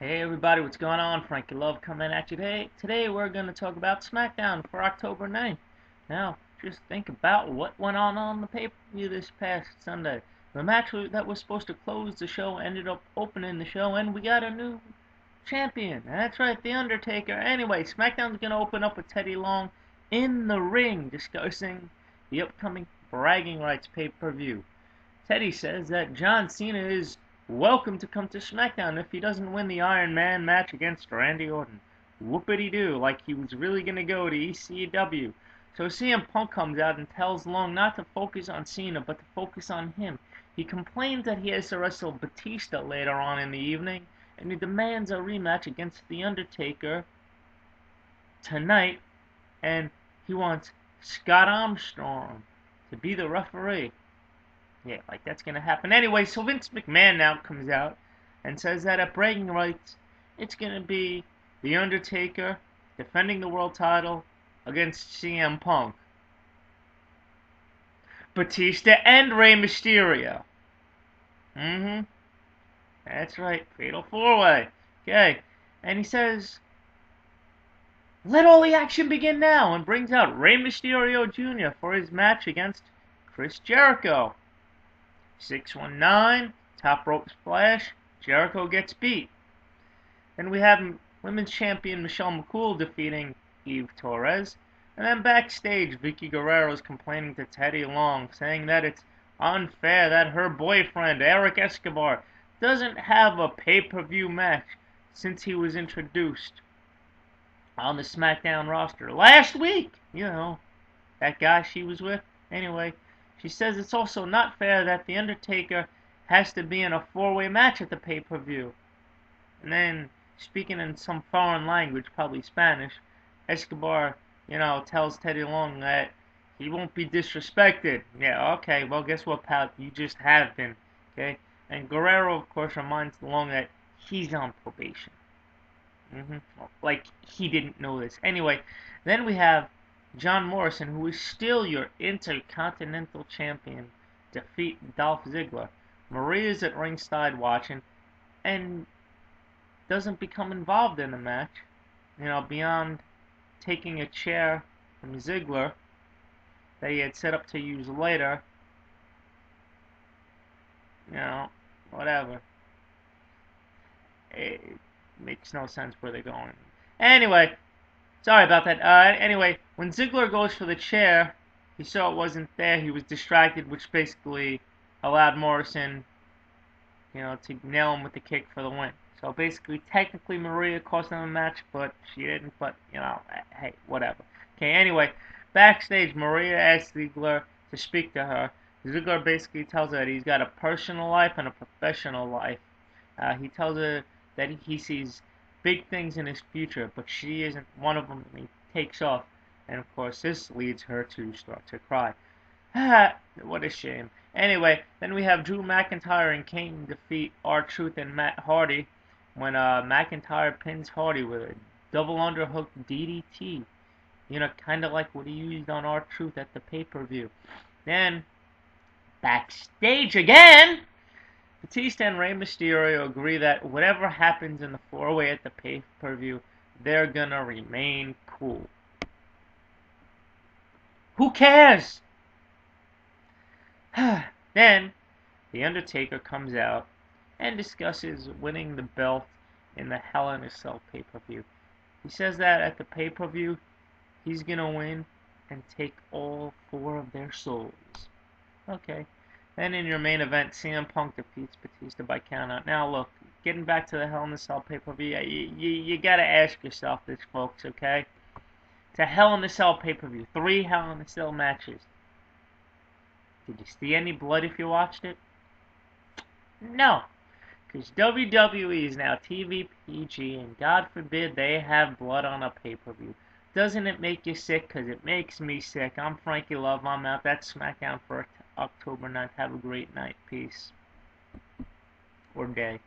Hey everybody, what's going on? Frankie Love coming at you today. Today we're going to talk about Smackdown for October 9th. Now, just think about what went on the pay-per-view this past Sunday. The match that was supposed to close the show ended up opening the show, and we got a new champion. That's right, The Undertaker. Anyway, SmackDown's going to open up with Teddy Long in the ring discussing the upcoming Bragging Rights pay-per-view. Teddy says that John Cena is welcome to come to SmackDown if he doesn't win the Iron Man match against Randy Orton. Whoopity-doo, like he was really going to go to ECW. So CM Punk comes out and tells Long not to focus on Cena, but to focus on him. He complains that he has to wrestle Batista later on in the evening, and he demands a rematch against The Undertaker tonight, and he wants Scott Armstrong to be the referee. Yeah, like that's gonna happen. Anyway, so Vince McMahon now comes out and says that at Bragging Rights, it's gonna be The Undertaker defending the world title against CM Punk, Batista, and Rey Mysterio. That's right, Fatal 4-Way. Okay, and he says, let all the action begin now, and brings out Rey Mysterio Jr. for his match against Chris Jericho. 619, top rope splash, Jericho gets beat. Then we have women's champion Michelle McCool defeating Eve Torres. And then backstage, Vicky Guerrero is complaining to Teddy Long, saying that it's unfair that her boyfriend, Eric Escobar, doesn't have a pay-per-view match since he was introduced on the SmackDown roster last week. You know, that guy she was with. Anyway, she says it's also not fair that The Undertaker has to be in a four-way match at the pay-per-view. And then, speaking in some foreign language, probably Spanish, Escobar, tells Teddy Long that he won't be disrespected. Yeah, okay, well, guess what, pal? You just have been, okay? And Guerrero, of course, reminds Long that he's on probation. Like, he didn't know this. Anyway, then we have John Morrison, who is still your Intercontinental Champion, defeat Dolph Ziggler. Maria's at ringside watching and doesn't become involved in the match, beyond taking a chair from Ziggler that he had set up to use later. Whatever. It makes no sense where they're going. Anyway, sorry about that. Anyway, when Ziggler goes for the chair, he saw it wasn't there. He was distracted, which basically allowed Morrison, to nail him with the kick for the win. So basically, technically, Maria cost him a match, but she didn't. But, hey, whatever. Okay, anyway, backstage, Maria asks Ziggler to speak to her. Ziggler basically tells her that he's got a personal life and a professional life. He tells her that he sees big things in his future, but she isn't one of them, and he takes off. And of course, this leads her to start to cry. What a shame. Anyway, then we have Drew McIntyre and Kane defeat R-Truth and Matt Hardy when McIntyre pins Hardy with a double underhook DDT. Kind of like what he used on R-Truth at the pay-per-view. Then, backstage again, Batista and Rey Mysterio agree that whatever happens in the four-way at the pay-per-view, they're gonna remain cool. Who cares? Then, The Undertaker comes out and discusses winning the belt in the Hell in a Cell pay-per-view. He says that at the pay-per-view, he's gonna win and take all four of their souls. Okay. Then in your main event, CM Punk defeats Batista by countout. Now look, getting back to the Hell in a Cell pay-per-view, you gotta ask yourself this, folks, okay? It's a Hell in a Cell pay-per-view. 3 Hell in a Cell matches. Did you see any blood if you watched it? No. Because WWE is now TV PG, and God forbid they have blood on a pay-per-view. Doesn't it make you sick? Because it makes me sick. I'm Frankie Love. I'm out. That's SmackDown for October 9th. Have a great night. Peace. Or day.